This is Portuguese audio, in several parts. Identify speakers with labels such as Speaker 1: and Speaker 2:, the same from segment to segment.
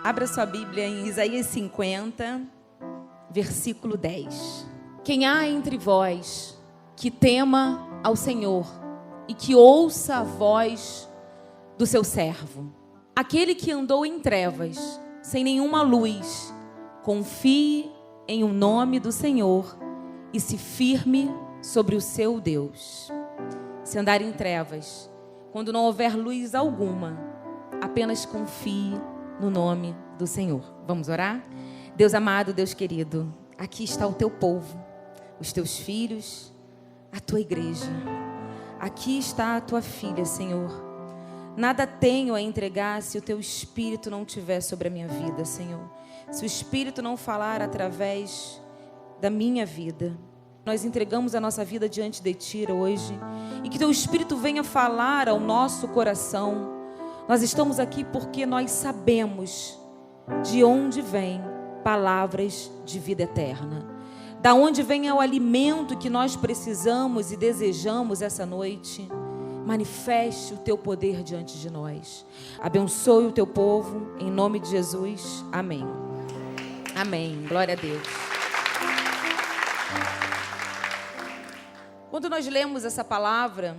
Speaker 1: Abra sua Bíblia em Isaías 50, versículo 10.
Speaker 2: Quem há entre vós que tema ao Senhor e que ouça a voz do seu servo, aquele que andou em trevas, sem nenhuma luz, confie em o nome do Senhor e se firme sobre o seu Deus. Se andar em trevas, quando não houver luz alguma, apenas confie no nome do Senhor. Vamos orar? Deus amado, Deus querido, aqui está o teu povo, os teus filhos, a tua igreja. Aqui está a tua filha, Senhor. Nada tenho a entregar se o teu Espírito não estiver sobre a minha vida, Senhor. Se o Espírito não falar através da minha vida. Nós entregamos a nossa vida diante de ti hoje. E que teu Espírito venha falar ao nosso coração. Nós estamos aqui porque nós sabemos de onde vêm palavras de vida eterna. Da onde vem o alimento que nós precisamos e desejamos essa noite. Manifeste o teu poder diante de nós. Abençoe o teu povo, em nome de Jesus. Amém. Amém. Glória a Deus. Quando nós lemos essa palavra,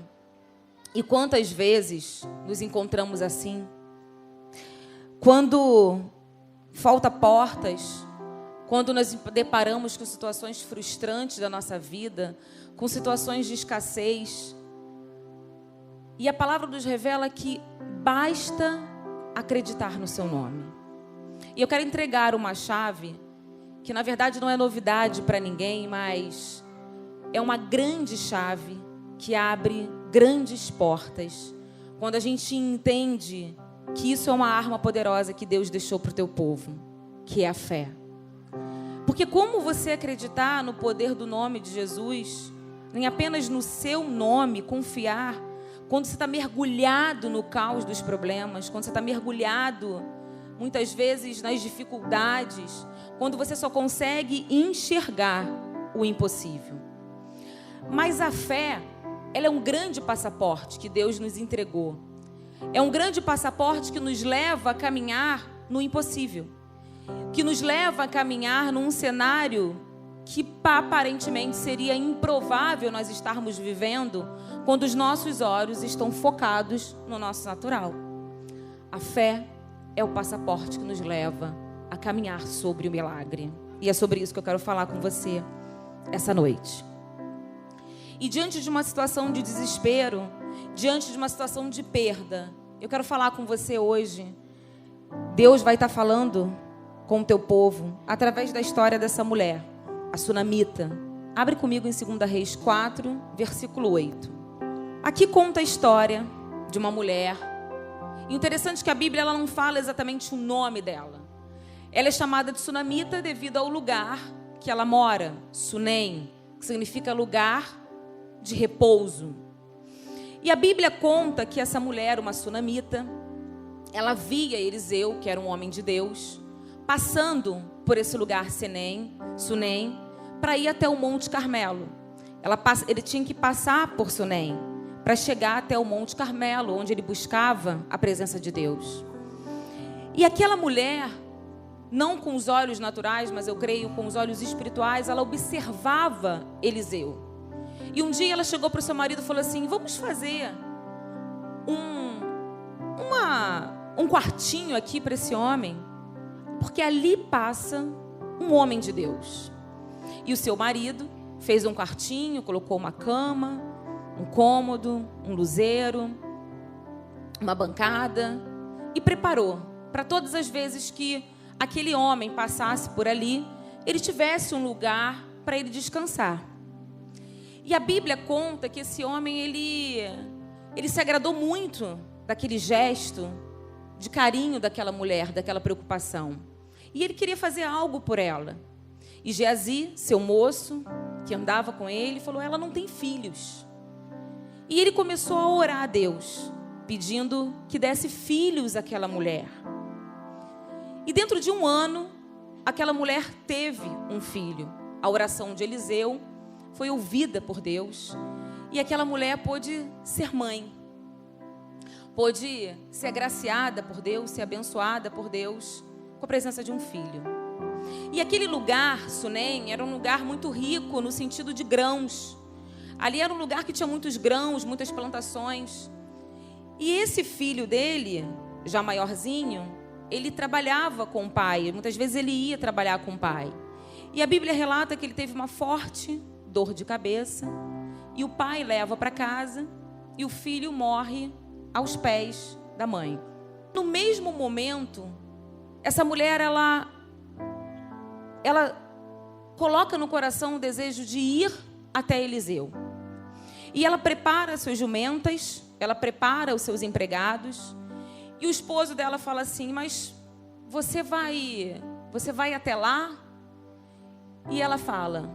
Speaker 2: e quantas vezes nos encontramos assim? Quando falta portas, quando nós nos deparamos com situações frustrantes da nossa vida, com situações de escassez, e a palavra nos revela que basta acreditar no seu nome. E eu quero entregar uma chave, que na verdade não é novidade para ninguém, mas é uma grande chave que abre grandes portas. Quando a gente entende que isso é uma arma poderosa que Deus deixou para o teu povo, que é a fé. Porque como você acreditar no poder do nome de Jesus, nem apenas no seu nome, confiar, quando você está mergulhado no caos dos problemas, quando você está mergulhado, muitas vezes, nas dificuldades, quando você só consegue enxergar o impossível. Mas a fé, ela é um grande passaporte que Deus nos entregou. É um grande passaporte que nos leva a caminhar no impossível. Que nos leva a caminhar num cenário que aparentemente seria improvável nós estarmos vivendo quando os nossos olhos estão focados no nosso natural. A fé é o passaporte que nos leva a caminhar sobre o milagre. E é sobre isso que eu quero falar com você essa noite. E diante de uma situação de desespero, diante de uma situação de perda, eu quero falar com você hoje. Deus vai estar falando com o teu povo através da história dessa mulher, a sunamita. Abre comigo em 2 Reis 4, versículo 8. Aqui conta a história de uma mulher. E o interessante é que a Bíblia ela não fala exatamente o nome dela. Ela é chamada de sunamita devido ao lugar que ela mora, Sunem, que significa lugar de repouso. E a Bíblia conta que essa mulher, uma sunamita, ela via Eliseu, que era um homem de Deus, passando por esse lugar Sunem, para ir até o Monte Carmelo. Ele tinha que passar por Sunem para chegar até o Monte Carmelo, onde ele buscava a presença de Deus. E aquela mulher, não com os olhos naturais, mas eu creio com os olhos espirituais, ela observava Eliseu. E um dia ela chegou para o seu marido e falou assim: vamos fazer um quartinho aqui para esse homem, porque ali passa um homem de Deus. E o seu marido fez um quartinho, colocou uma cama, um cômodo, um luzeiro, uma bancada, e preparou para todas as vezes que aquele homem passasse por ali, ele tivesse um lugar para ele descansar. E a Bíblia conta que esse homem, ele se agradou muito daquele gesto de carinho daquela mulher, daquela preocupação. E ele queria fazer algo por ela. E Geazi, seu moço, que andava com ele, falou: ela não tem filhos. E ele começou a orar a Deus, pedindo que desse filhos àquela mulher. E dentro de 1 ano, aquela mulher teve um filho. A oração de Eliseu foi ouvida por Deus. E aquela mulher pôde ser mãe. Pôde ser agraciada por Deus, ser abençoada por Deus com a presença de um filho. E aquele lugar, Sunem, era um lugar muito rico no sentido de grãos. Ali era um lugar que tinha muitos grãos, muitas plantações. E esse filho dele, já maiorzinho, ele trabalhava com o pai. Muitas vezes ele ia trabalhar com o pai. E a Bíblia relata que ele teve uma forte dor de cabeça. E o pai leva para casa e o filho morre aos pés da mãe. No mesmo momento, essa mulher, ela coloca no coração o desejo de ir até Eliseu. E ela prepara suas jumentas, ela prepara os seus empregados. E o esposo dela fala assim: mas você vai até lá? E ela fala: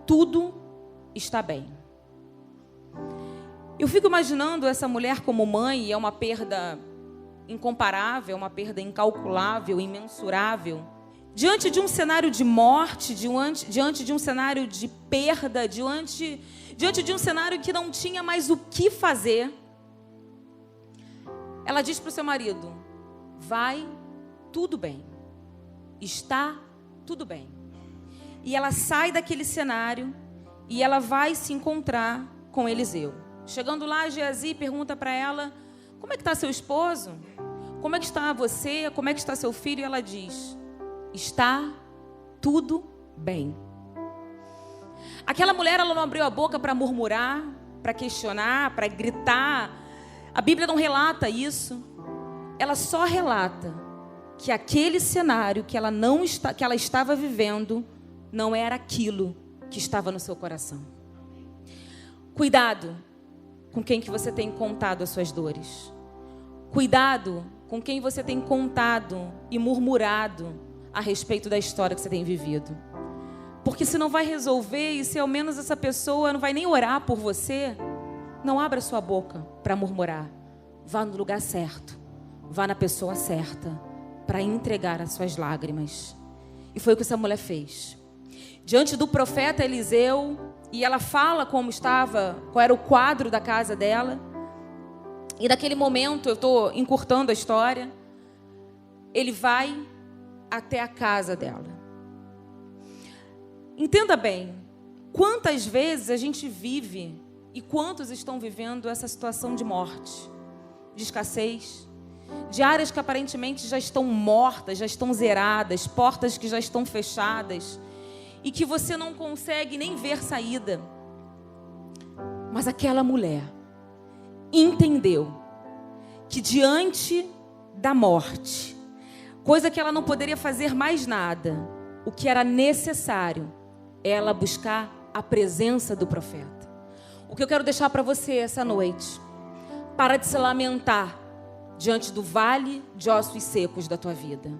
Speaker 2: tudo está bem. Eu fico imaginando essa mulher como mãe, e é uma perda incomparável, uma perda incalculável, imensurável. Diante de um cenário de morte, diante de um cenário de perda, diante de um cenário que não tinha mais o que fazer, ela diz para o seu marido: vai tudo bem, está tudo bem. E ela sai daquele cenário e ela vai se encontrar com Eliseu. Chegando lá, Geazi pergunta para ela: como é que está seu esposo? Como é que está você? Como é que está seu filho? E ela diz: está tudo bem. Aquela mulher, ela não abriu a boca para murmurar, para questionar, para gritar. A Bíblia não relata isso. Ela só relata que aquele cenário que ela estava vivendo não era aquilo que estava no seu coração. Cuidado com quem que você tem contado as suas dores. Cuidado com quem você tem contado e murmurado a respeito da história que você tem vivido. Porque se não vai resolver, e se ao menos essa pessoa não vai nem orar por você, não abra sua boca para murmurar. Vá no lugar certo, vá na pessoa certa, para entregar as suas lágrimas. E foi o que essa mulher fez. Diante do profeta Eliseu, e ela fala como estava, qual era o quadro da casa dela. E naquele momento, eu estou encurtando a história, ele vai até a casa dela. Entenda bem, quantas vezes a gente vive e quantos estão vivendo essa situação de morte, de escassez, de áreas que aparentemente já estão mortas, já estão zeradas, portas que já estão fechadas e que você não consegue nem ver saída. Mas aquela mulher entendeu que diante da morte, coisa que ela não poderia fazer mais nada, o que era necessário é ela buscar a presença do profeta. O que eu quero deixar para você essa noite: para de se lamentar diante do vale de ossos secos da tua vida.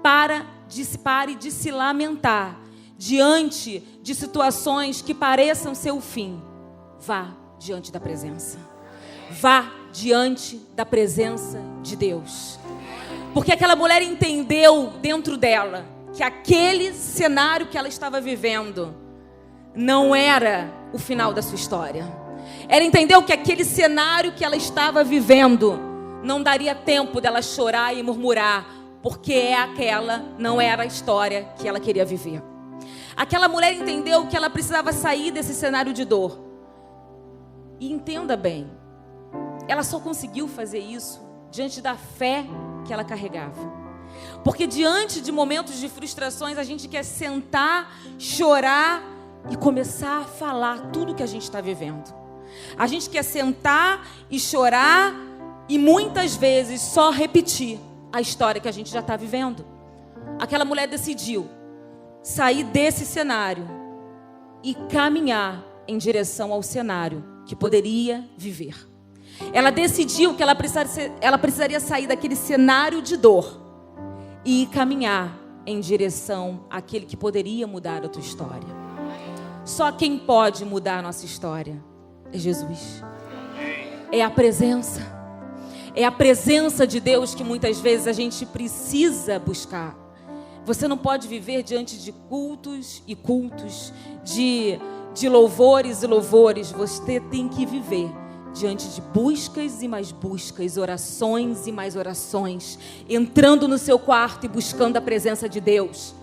Speaker 2: Pare de se lamentar diante de situações que pareçam ser o fim. Vá diante da presença. Vá diante da presença de Deus. Porque aquela mulher entendeu dentro dela que aquele cenário que ela estava vivendo não era o final da sua história. Ela entendeu que aquele cenário que ela estava vivendo não daria tempo dela chorar e murmurar, porque aquela não era a história que ela queria viver. Aquela mulher entendeu que ela precisava sair desse cenário de dor. E entenda bem, ela só conseguiu fazer isso diante da fé que ela carregava. Porque diante de momentos de frustrações, a gente quer sentar, chorar e começar a falar tudo que a gente está vivendo. A gente quer sentar e chorar e muitas vezes só repetir a história que a gente já está vivendo. Aquela mulher decidiu sair desse cenário e caminhar em direção ao cenário que poderia viver. Ela decidiu que ela precisaria sair daquele cenário de dor e caminhar em direção àquele que poderia mudar a tua história. Só quem pode mudar a nossa história é Jesus. É a presença. É a presença de Deus que muitas vezes a gente precisa buscar. Você não pode viver diante de cultos e cultos, de louvores e louvores. Você tem que viver diante de buscas e mais buscas, orações e mais orações, entrando no seu quarto e buscando a presença de Deus.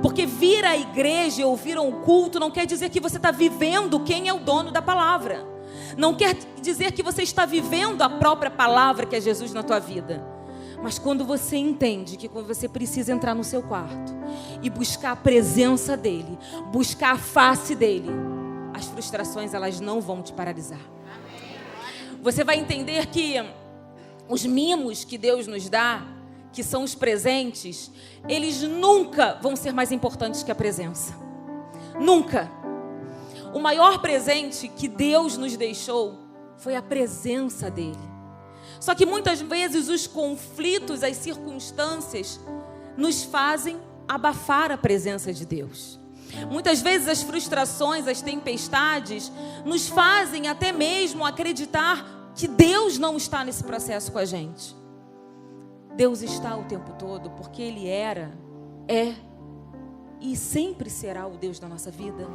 Speaker 2: Porque vir à igreja e ouvir um culto não quer dizer que você está vivendo quem é o dono da palavra. Não quer dizer que você está vivendo a própria palavra que é Jesus na tua vida. Mas quando você entende que você precisa entrar no seu quarto e buscar a presença dEle, buscar a face dEle, as frustrações elas não vão te paralisar. Você vai entender que os mimos que Deus nos dá, que são os presentes, eles nunca vão ser mais importantes que a presença. Nunca. O maior presente que Deus nos deixou foi a presença dEle. Só que muitas vezes os conflitos, as circunstâncias nos fazem abafar a presença de Deus. Muitas vezes as frustrações, as tempestades nos fazem até mesmo acreditar que Deus não está nesse processo com a gente. Deus está o tempo todo, porque Ele era, é e sempre será o Deus da nossa vida.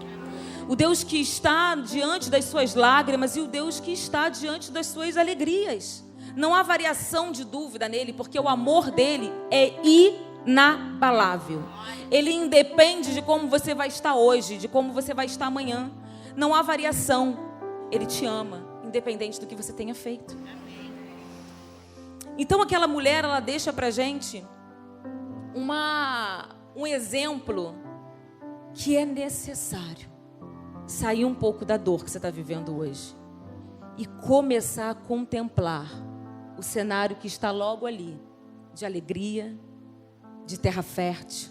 Speaker 2: O Deus que está diante das suas lágrimas e o Deus que está diante das suas alegrias. Não há variação de dúvida nele, porque o amor dele é inabalável. Ele independe de como você vai estar hoje, de como você vai estar amanhã. Não há variação. Ele te ama, independente do que você tenha feito. Então aquela mulher, ela deixa pra gente um exemplo que é necessário sair um pouco da dor que você está vivendo hoje e começar a contemplar o cenário que está logo ali, de alegria, de terra fértil,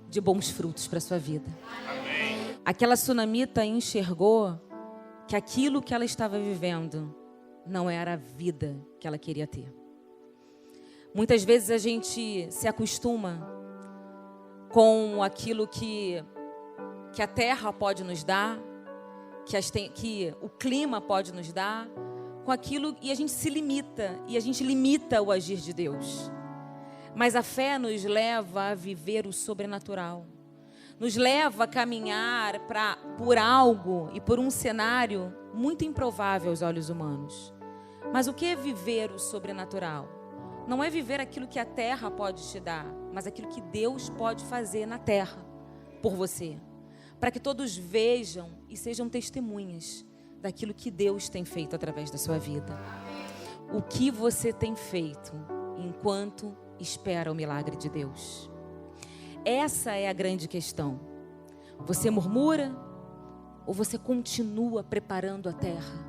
Speaker 2: de bons frutos para a sua vida. Amém. Aquela sunamita enxergou que aquilo que ela estava vivendo não era a vida que ela queria ter. Muitas vezes a gente se acostuma com aquilo que a terra pode nos dar, que o clima pode nos dar, com aquilo, e a gente se limita, e a gente limita o agir de Deus. Mas a fé nos leva a viver o sobrenatural, nos leva a caminhar por algo e por um cenário muito improvável aos olhos humanos. Mas o que é viver o sobrenatural? Não é viver aquilo que a terra pode te dar, mas aquilo que Deus pode fazer na terra por você, para que todos vejam e sejam testemunhas daquilo que Deus tem feito através da sua vida. O que você tem feito enquanto espera o milagre de Deus? Essa é a grande questão. Você murmura ou você continua preparando a terra?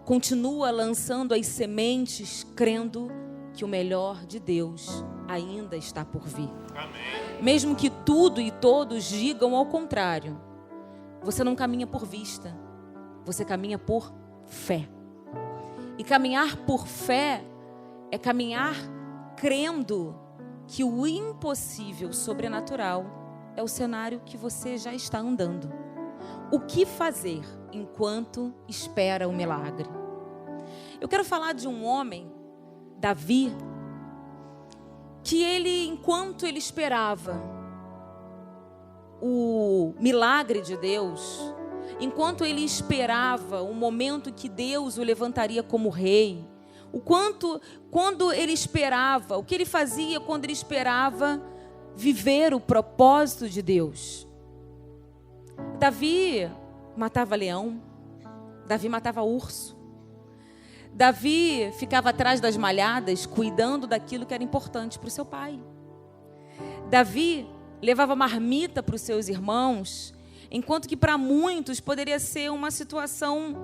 Speaker 2: Continua lançando as sementes, crendo que o melhor de Deus ainda está por vir. Amém. Mesmo que tudo e todos digam ao contrário, você não caminha por vista, você caminha por fé. E caminhar por fé é caminhar crendo que o impossível sobrenatural é o cenário que você já está andando. O que fazer enquanto espera o milagre? Eu quero falar de um homem, Davi, que ele, enquanto ele esperava o milagre de Deus, enquanto ele esperava o momento que Deus o levantaria como rei, quando ele esperava, o que ele fazia quando ele esperava viver o propósito de Deus? Davi matava leão, Davi matava urso, Davi ficava atrás das malhadas, cuidando daquilo que era importante para o seu pai. Davi levava marmita para os seus irmãos, enquanto que para muitos poderia ser uma situação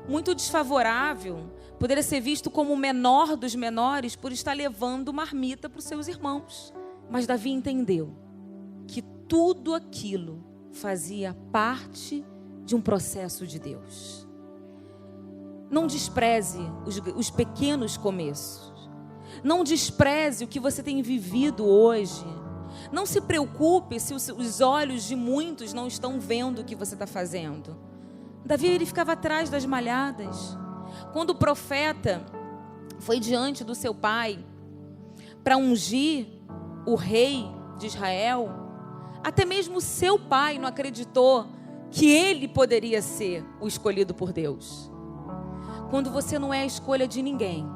Speaker 2: muito desfavorável, poderia ser visto como o menor dos menores por estar levando marmita para os seus irmãos. Mas Davi entendeu que tudo aquilo fazia parte de um processo de Deus. Não despreze os pequenos começos. Não despreze o que você tem vivido hoje. Não se preocupe se os olhos de muitos não estão vendo o que você está fazendo. Davi, ele ficava atrás das malhadas. Quando o profeta foi diante do seu pai para ungir o rei de Israel, até mesmo seu pai não acreditou que ele poderia ser o escolhido por Deus. quando você não é a escolha de ninguém,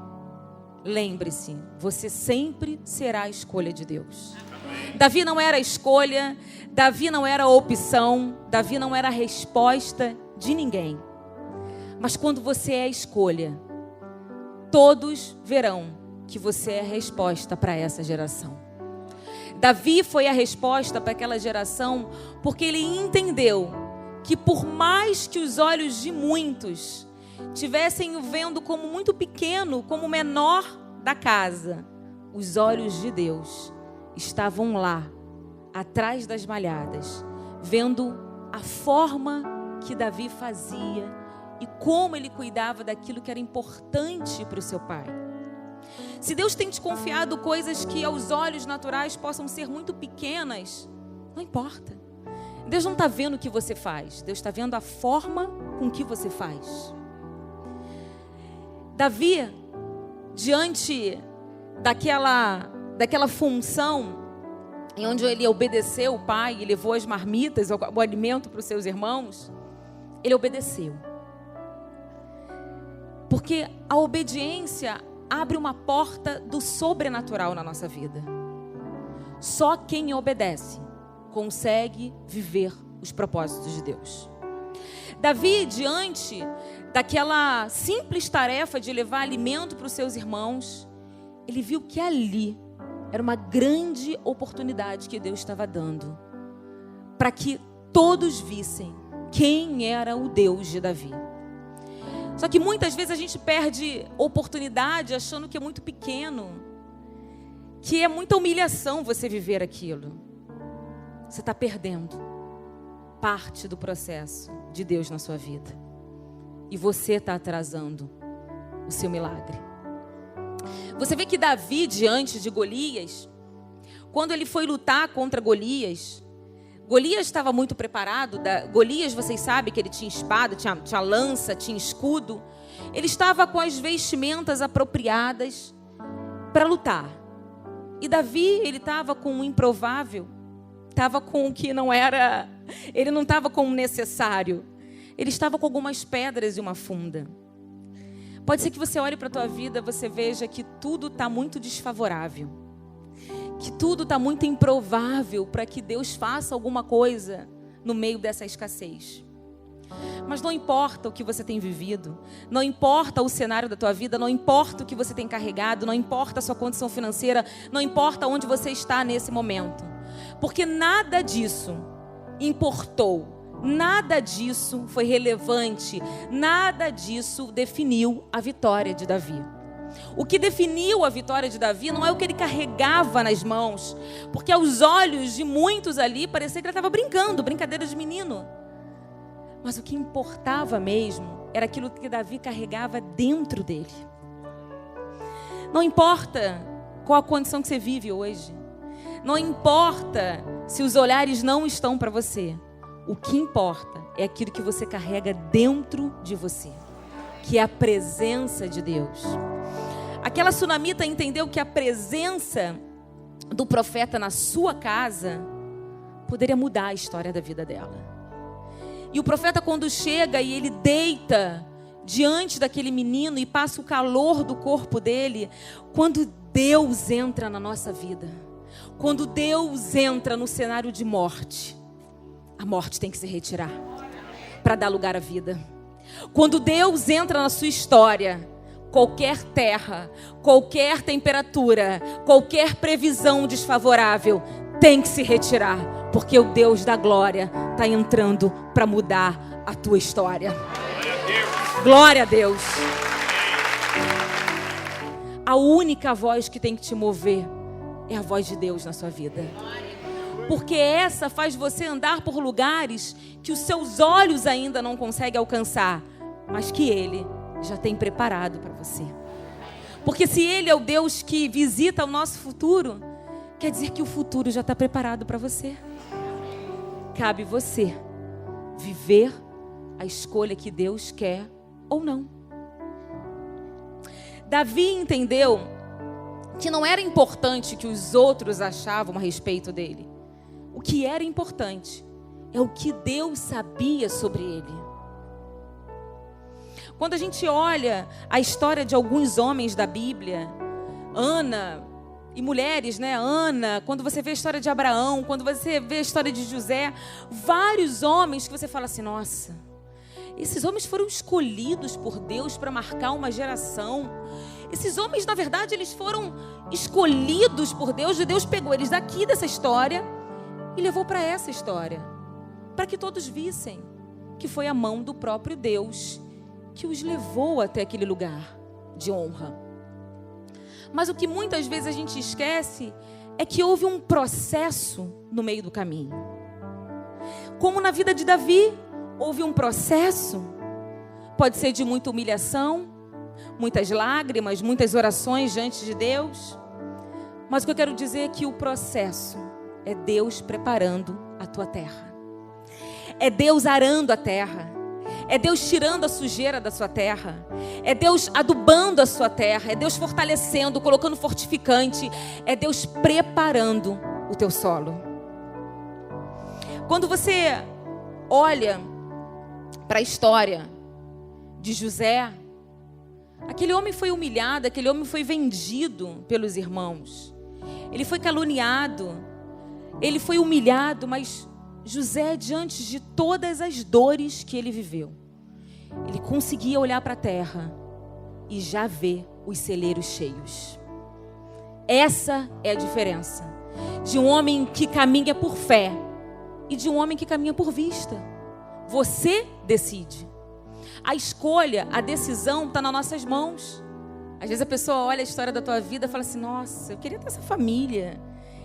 Speaker 2: lembre-se, você sempre será a escolha de Deus. Davi não era a escolha, Davi não era a opção, Davi não era a resposta de ninguém. Mas quando você é a escolha, todos verão que você é a resposta para essa geração. Davi foi a resposta para aquela geração porque ele entendeu que por mais que os olhos de muitos tivessem o vendo como muito pequeno, como o menor da casa, os olhos de Deus estavam lá, atrás das malhadas, vendo a forma que Davi fazia e como ele cuidava daquilo que era importante para o seu pai. Se Deus tem te confiado coisas que aos olhos naturais possam ser muito pequenas, não importa. Deus não está vendo o que você faz, Deus está vendo a forma com que você faz. Davi, diante daquela função em onde ele obedeceu o pai e levou as marmitas, o alimento para os seus irmãos, ele obedeceu. Porque a obediência abre uma porta do sobrenatural na nossa vida. Só quem obedece consegue viver os propósitos de Deus. Davi, diante daquela simples tarefa de levar alimento para os seus irmãos, ele viu que ali era uma grande oportunidade que Deus estava dando para que todos vissem quem era o Deus de Davi. Só que muitas vezes a gente perde oportunidade achando que é muito pequeno, que é muita humilhação você viver aquilo. Você está perdendo parte do processo de Deus na sua vida. E você está atrasando o seu milagre. Você vê que Davi, diante de Golias, quando ele foi lutar contra Golias, Golias estava muito preparado. Golias, vocês sabem que ele tinha espada, tinha lança, tinha escudo. Ele estava com as vestimentas apropriadas para lutar. E Davi, ele estava com o improvável, estava com o que não era, ele não estava com o necessário. Ele estava com algumas pedras e uma funda. Pode ser que você olhe para a tua vida, você veja que tudo está muito desfavorável, que tudo está muito improvável para que Deus faça alguma coisa no meio dessa escassez. Mas não importa o que você tem vivido, não importa o cenário da tua vida, não importa o que você tem carregado, não importa a sua condição financeira, não importa onde você está nesse momento, porque nada disso importou. Nada disso foi relevante, nada disso definiu a vitória de Davi. O que definiu a vitória de Davi não é o que ele carregava nas mãos, porque aos olhos de muitos ali parecia que ele estava brincando, brincadeira de menino. Mas o que importava mesmo era aquilo que Davi carregava dentro dele. Não importa qual a condição que você vive hoje, não importa se os olhares não estão para você. O que importa é aquilo que você carrega dentro de você, que é a presença de Deus. Aquela sunamita entendeu que a presença do profeta na sua casa poderia mudar a história da vida dela. E o profeta, quando chega e ele deita diante daquele menino e passa o calor do corpo dele, quando Deus entra na nossa vida, quando Deus entra no cenário de morte, a morte tem que se retirar para dar lugar à vida. Quando Deus entra na sua história, qualquer terra, qualquer temperatura, qualquer previsão desfavorável tem que se retirar, porque o Deus da glória está entrando para mudar a tua história. Glória a Deus. A única voz que tem que te mover é a voz de Deus na sua vida. Porque essa faz você andar por lugares que os seus olhos ainda não conseguem alcançar, mas que Ele já tem preparado para você. Porque se Ele é o Deus que visita o nosso futuro, quer dizer que o futuro já está preparado para você. Cabe você viver a escolha que Deus quer ou não. Davi entendeu que não era importante o que os outros achavam a respeito dele. O que era importante é o que Deus sabia sobre ele. Quando a gente olha a história de alguns homens da Bíblia, Ana, e mulheres, né? Ana, quando você vê a história de Abraão, quando você vê a história de José, vários homens que você fala assim, nossa, esses homens foram escolhidos por Deus para marcar uma geração. Esses homens, na verdade, eles foram escolhidos por Deus, e Deus pegou eles daqui dessa história e levou para essa história, para que todos vissem que foi a mão do próprio Deus que os levou até aquele lugar de honra. Mas o que muitas vezes a gente esquece é que houve um processo no meio do caminho. Como na vida de Davi, houve um processo. Pode ser de muita humilhação, muitas lágrimas, muitas orações diante de Deus. Mas o que eu quero dizer é que o processo é Deus preparando a tua terra. É Deus arando a terra. É Deus tirando a sujeira da sua terra. É Deus adubando a sua terra. É Deus fortalecendo, colocando fortificante. É Deus preparando o teu solo. Quando você olha para a história de José, aquele homem foi humilhado, aquele homem foi vendido pelos irmãos. Ele foi caluniado, ele foi humilhado, mas José, diante de todas as dores que ele viveu, ele conseguia olhar para a terra e já ver os celeiros cheios. Essa é a diferença de um homem que caminha por fé e de um homem que caminha por vista. Você decide. A escolha, a decisão está nas nossas mãos. Às vezes a pessoa olha a história da tua vida e fala assim, nossa, eu queria ter essa família.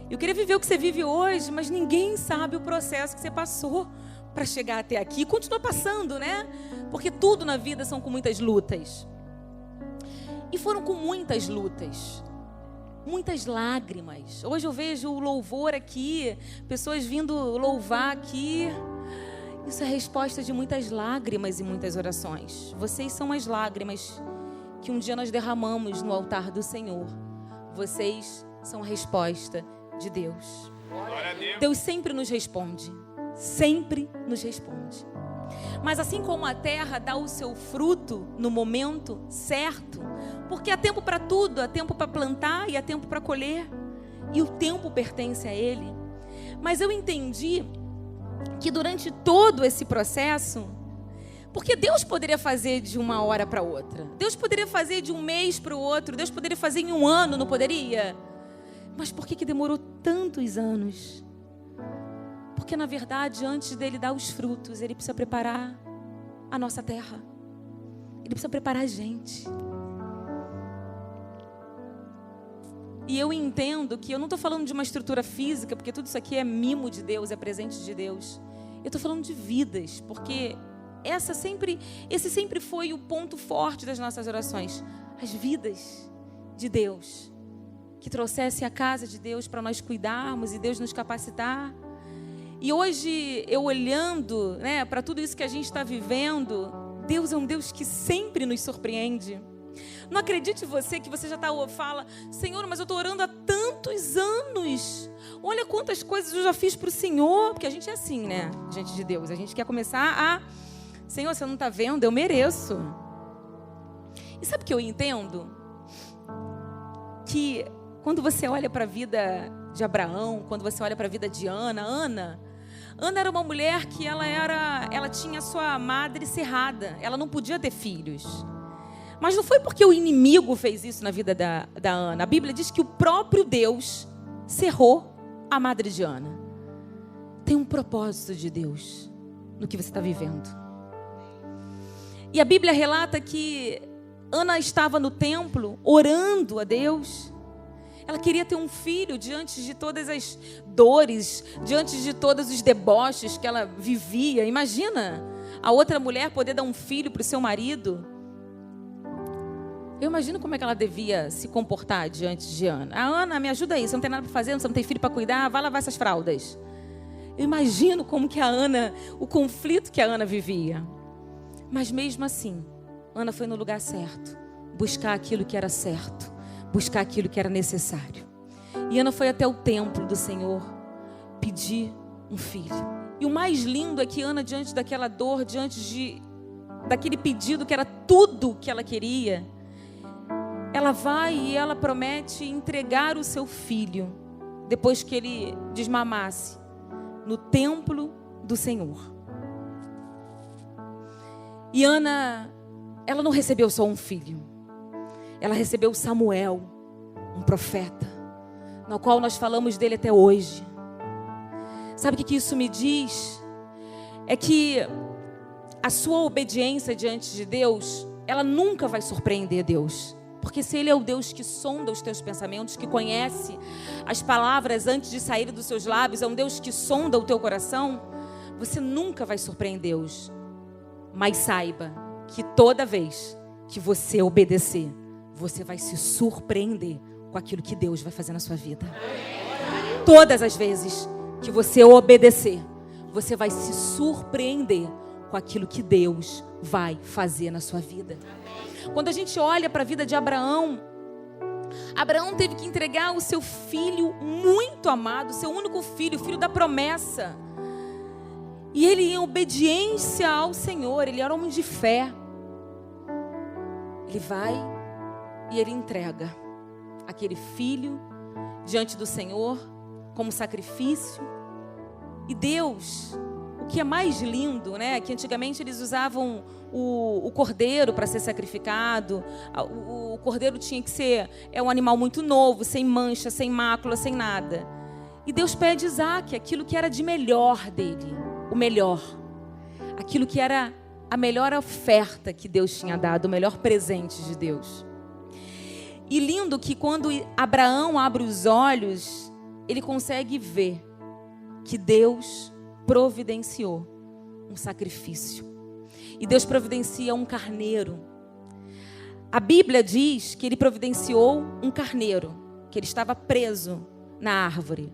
Speaker 2: Eu queria viver o que você vive hoje, mas ninguém sabe o processo que você passou para chegar até aqui. E continua passando, né? Porque tudo na vida são com muitas lutas. E foram com muitas lutas, muitas lágrimas. Hoje eu vejo o louvor aqui, pessoas vindo louvar aqui. Isso é a resposta de muitas lágrimas e muitas orações. Vocês são as lágrimas que um dia nós derramamos no altar do Senhor. Vocês são a resposta de Deus. Deus sempre nos responde. Sempre nos responde. Mas assim como a terra dá o seu fruto no momento certo, porque há tempo para tudo, há tempo para plantar e há tempo para colher, e o tempo pertence a Ele. Mas eu entendi que durante todo esse processo, porque Deus poderia fazer de uma hora para outra, Deus poderia fazer de um mês para o outro, Deus poderia fazer em um ano, não poderia? Mas por que demorou tantos anos? Porque na verdade, antes dele dar os frutos, ele precisa preparar a nossa terra. Ele precisa preparar a gente. E eu entendo que eu não estou falando de uma estrutura física, porque tudo isso aqui é mimo de Deus, é presente de Deus. Eu estou falando de vidas, porque esse sempre foi o ponto forte das nossas orações. As vidas de Deus, que trouxesse a casa de Deus para nós cuidarmos e Deus nos capacitar. E hoje, eu olhando, né, para tudo isso que a gente está vivendo, Deus é um Deus que sempre nos surpreende. Não acredite você que você já fala, Senhor, mas eu estou orando há tantos anos. Olha quantas coisas eu já fiz para o Senhor. Porque a gente é assim, né, diante de Deus. A gente quer começar a, Senhor, você não está vendo? Eu mereço. E sabe o que eu entendo? Que quando você olha para a vida de Abraão, quando você olha para a vida de Ana era uma mulher que ela tinha sua madre cerrada. Ela não podia ter filhos. Mas não foi porque o inimigo fez isso na vida da Ana. A Bíblia diz que o próprio Deus cerrou a madre de Ana. Tem um propósito de Deus no que você está vivendo. E a Bíblia relata que Ana estava no templo orando a Deus. Ela queria ter um filho diante de todas as dores, diante de todos os deboches que ela vivia. Imagina a outra mulher poder dar um filho para o seu marido. Eu imagino como é que ela devia se comportar diante de Ana. Ana, me ajuda aí, você não tem nada para fazer, você não tem filho para cuidar, vai lavar essas fraldas. Eu imagino como que o conflito que a Ana vivia. Mas mesmo assim, Ana foi no lugar certo, buscar aquilo que era certo, buscar aquilo que era necessário. E Ana foi até o templo do Senhor pedir um filho. E o mais lindo é que Ana, diante daquela dor, diante de daquele pedido que era tudo que ela queria, ela vai e ela promete entregar o seu filho, depois que ele desmamasse, no templo do Senhor. E Ana, ela não recebeu só um filho, ela recebeu Samuel, um profeta, no qual nós falamos dele até hoje. Sabe o que isso me diz? É que a sua obediência diante de Deus, ela nunca vai surpreender Deus. Porque se Ele é o Deus que sonda os teus pensamentos, que conhece as palavras antes de sair dos seus lábios, é um Deus que sonda o teu coração, você nunca vai surpreender Deus. Mas saiba que toda vez que você obedecer, você vai se surpreender com aquilo que Deus vai fazer na sua vida. Todas as vezes que você obedecer, você vai se surpreender com aquilo que Deus vai fazer na sua vida. Quando a gente olha para a vida de Abraão, Abraão teve que entregar o seu filho muito amado, seu único filho, o filho da promessa. E ele, em obediência ao Senhor, ele era homem de fé. Ele vai e ele entrega aquele filho diante do Senhor como sacrifício. E Deus, o que é mais lindo, né? Que antigamente eles usavam o cordeiro para ser sacrificado. O cordeiro tinha que ser um animal muito novo, sem mancha, sem mácula, sem nada. E Deus pede Isaac, aquilo que era de melhor dele, o melhor, aquilo que era a melhor oferta que Deus tinha dado, o melhor presente de Deus. E lindo que quando Abraão abre os olhos, ele consegue ver que Deus providenciou um sacrifício. E Deus providencia um carneiro. A Bíblia diz que ele providenciou um carneiro, que ele estava preso na árvore.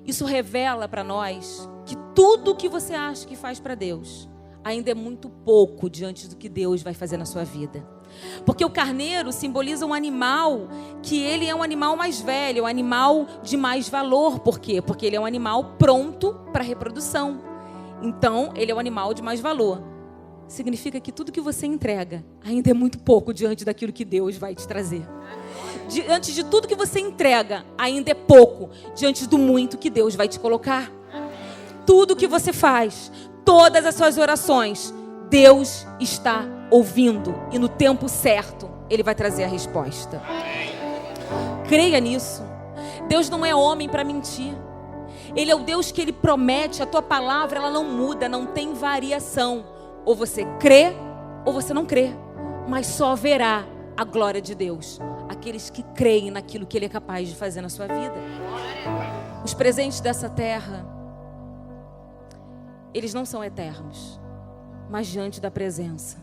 Speaker 2: Isso revela para nós que tudo que você acha que faz para Deus ainda é muito pouco diante do que Deus vai fazer na sua vida. Porque o carneiro simboliza um animal que ele é um animal mais velho, um animal de mais valor. Por quê? Porque ele é um animal pronto para reprodução. Então, ele é um animal de mais valor. Significa que tudo que você entrega ainda é muito pouco diante daquilo que Deus vai te trazer. Diante de tudo que você entrega, ainda é pouco diante do muito que Deus vai te colocar. Tudo que você faz, todas as suas orações, Deus está ouvindo e no tempo certo Ele vai trazer a resposta. Creia nisso. Deus não é homem para mentir. Ele é o Deus que Ele promete. A tua palavra, ela não muda, não tem variação. Ou você crê ou você não crê, mas só verá a glória de Deus aqueles que creem naquilo que Ele é capaz de fazer na sua vida. Os presentes dessa terra, eles não são eternos, mas diante da presença,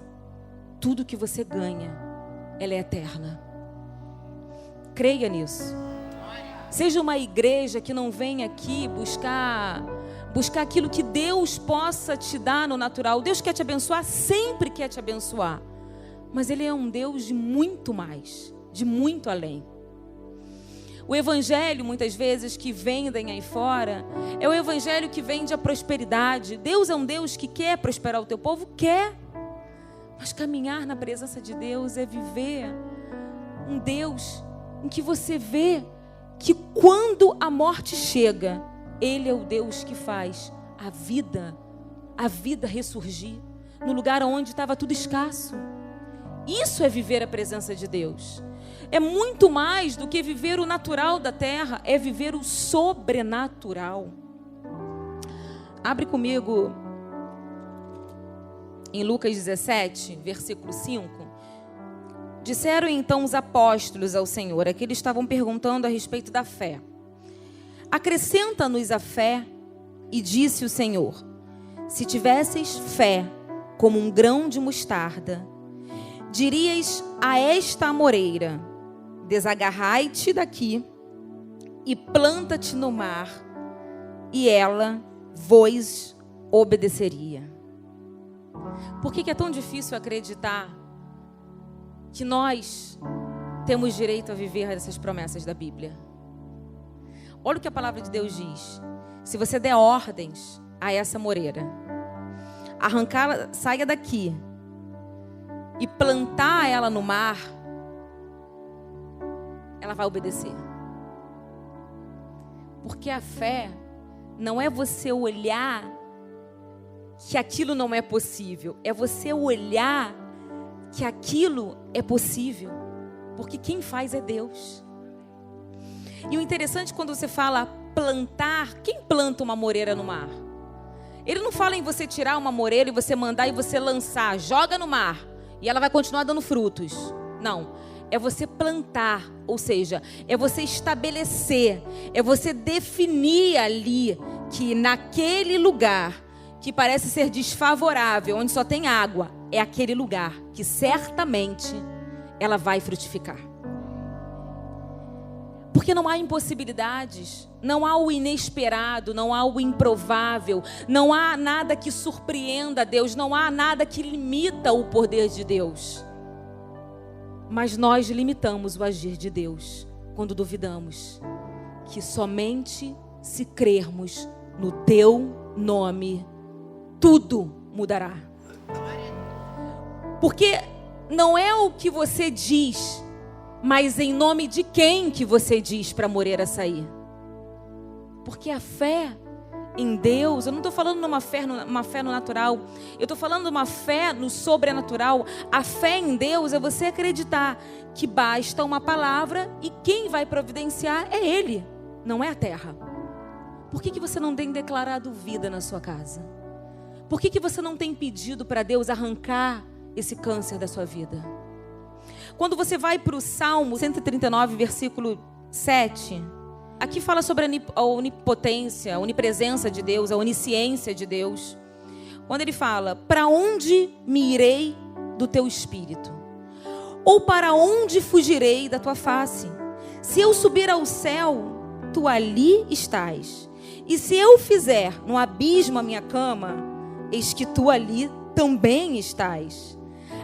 Speaker 2: tudo que você ganha, ela é eterna. Creia nisso. Seja uma igreja que não vem aqui buscar aquilo que Deus possa te dar no natural. Deus quer te abençoar, sempre quer te abençoar, mas Ele é um Deus de muito mais, de muito além. O evangelho, muitas vezes, que vendem aí fora, é o evangelho que vende a prosperidade. Deus é um Deus que quer prosperar o teu povo? Quer. Mas caminhar na presença de Deus é viver um Deus em que você vê que quando a morte chega, Ele é o Deus que faz a vida ressurgir no lugar onde estava tudo escasso. Isso é viver a presença de Deus. É muito mais do que viver o natural da terra, é viver o sobrenatural. Abre comigo em Lucas 17, versículo 5. Disseram então os apóstolos ao Senhor, aqueles estavam perguntando a respeito da fé: acrescenta-nos a fé. E disse o Senhor: se tivesseis fé como um grão de mostarda, dirias a esta amoreira: desagarrai-te daqui e planta-te no mar, e ela vos obedeceria. Por que é tão difícil acreditar que nós temos direito a viver essas promessas da Bíblia? Olha o que a palavra de Deus diz. Se você der ordens a essa moreira, arrancá-la, saia daqui e plantar ela no mar, ela vai obedecer. Porque a fé não é você olhar que aquilo não é possível, é você olhar que aquilo é possível, porque quem faz é Deus. E o interessante quando você fala plantar, quem planta uma moreira no mar? Ele não fala em você tirar uma moreira e você mandar e você lançar, joga no mar e ela vai continuar dando frutos. Não, é você plantar, ou seja, é você estabelecer, é você definir ali que naquele lugar que parece ser desfavorável, onde só tem água, é aquele lugar que certamente ela vai frutificar. Porque não há impossibilidades, não há o inesperado, não há o improvável, não há nada que surpreenda Deus, não há nada que limita o poder de Deus. Mas nós limitamos o agir de Deus quando duvidamos que somente se crermos no teu nome, tudo mudará. Porque não é o que você diz, mas em nome de quem que você diz para a moreira sair? Porque a fé em Deus, eu não estou falando de uma fé no natural, eu estou falando de uma fé no sobrenatural. A fé em Deus é você acreditar que basta uma palavra e quem vai providenciar é Ele, não é a terra. Por que você não tem declarado vida na sua casa? Por que você não tem pedido para Deus arrancar esse câncer da sua vida? Quando você vai para o Salmo 139, versículo 7, aqui fala sobre a onipotência, a onipresença de Deus, a onisciência de Deus. Quando ele fala, para onde me irei do teu espírito? Ou para onde fugirei da tua face? Se eu subir ao céu, tu ali estás. E se eu fizer no abismo a minha cama, eis que tu ali também estás.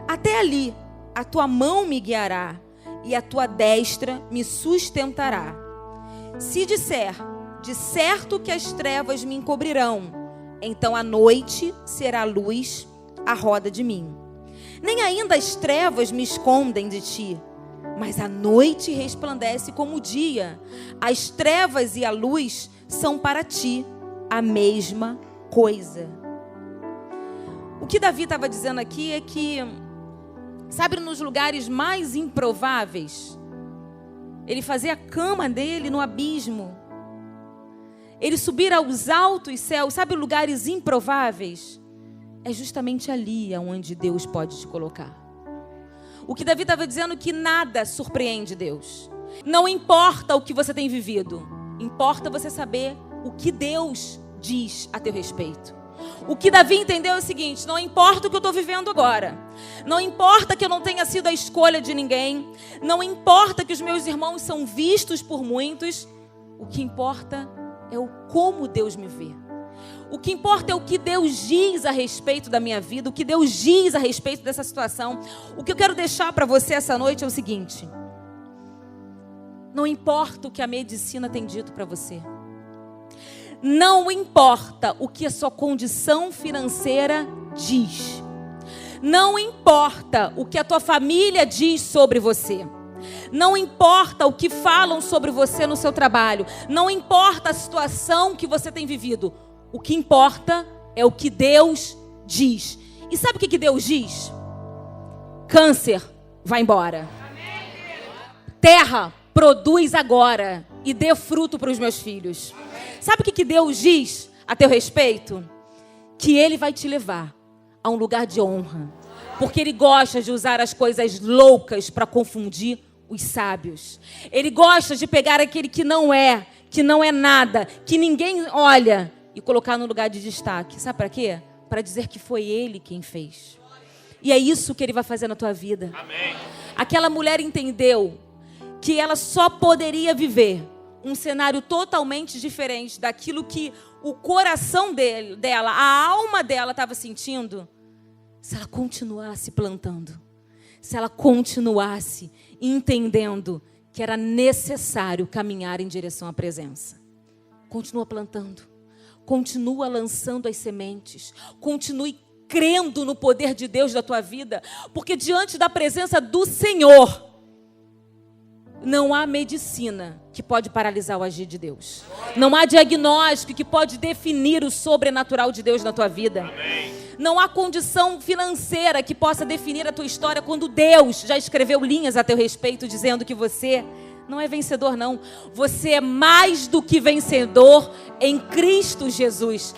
Speaker 2: Até ali a tua mão me guiará e a tua destra me sustentará. Se disser, de certo que as trevas me encobrirão, então a noite será luz à roda de mim. Nem ainda as trevas me escondem de ti, mas a noite resplandece como o dia. As trevas e a luz são para ti a mesma coisa. O que Davi estava dizendo aqui é que, sabe, nos lugares mais improváveis, ele fazia a cama dele no abismo. Ele subir aos altos céus, sabe, lugares improváveis. É justamente ali onde Deus pode te colocar. O que Davi estava dizendo é que nada surpreende Deus. Não importa o que você tem vivido, importa você saber o que Deus diz a teu respeito. O que Davi entendeu é o seguinte: não importa o que eu estou vivendo agora, não importa que eu não tenha sido a escolha de ninguém, não importa que os meus irmãos são vistos por muitos, o que importa é o como Deus me vê. O que importa é o que Deus diz a respeito da minha vida, o que Deus diz a respeito dessa situação. O que eu quero deixar para você essa noite é o seguinte: não importa o que a medicina tem dito para você. Não importa o que a sua condição financeira diz. Não importa o que a tua família diz sobre você. Não importa o que falam sobre você no seu trabalho. Não importa a situação que você tem vivido. O que importa é o que Deus diz. E sabe o que Deus diz? Câncer, vai embora. Terra, produz agora e dê fruto para os meus filhos. Sabe o que Deus diz a teu respeito? Que Ele vai te levar a um lugar de honra. Porque Ele gosta de usar as coisas loucas para confundir os sábios. Ele gosta de pegar aquele que não é nada, que ninguém olha, e colocar no lugar de destaque. Sabe para quê? Para dizer que foi Ele quem fez. E é isso que Ele vai fazer na tua vida. Amém. Aquela mulher entendeu que ela só poderia viver um cenário totalmente diferente daquilo que o coração dela, a alma dela estava sentindo, se ela continuasse plantando, se ela continuasse entendendo que era necessário caminhar em direção à presença. Continua plantando, continua lançando as sementes, continue crendo no poder de Deus da tua vida, porque diante da presença do Senhor, não há medicina que pode paralisar o agir de Deus. Não há diagnóstico que pode definir o sobrenatural de Deus na tua vida.
Speaker 3: Amém.
Speaker 2: Não há condição financeira que possa definir a tua história quando Deus já escreveu linhas a teu respeito dizendo que você não é vencedor, não. Você é mais do que vencedor em Cristo Jesus.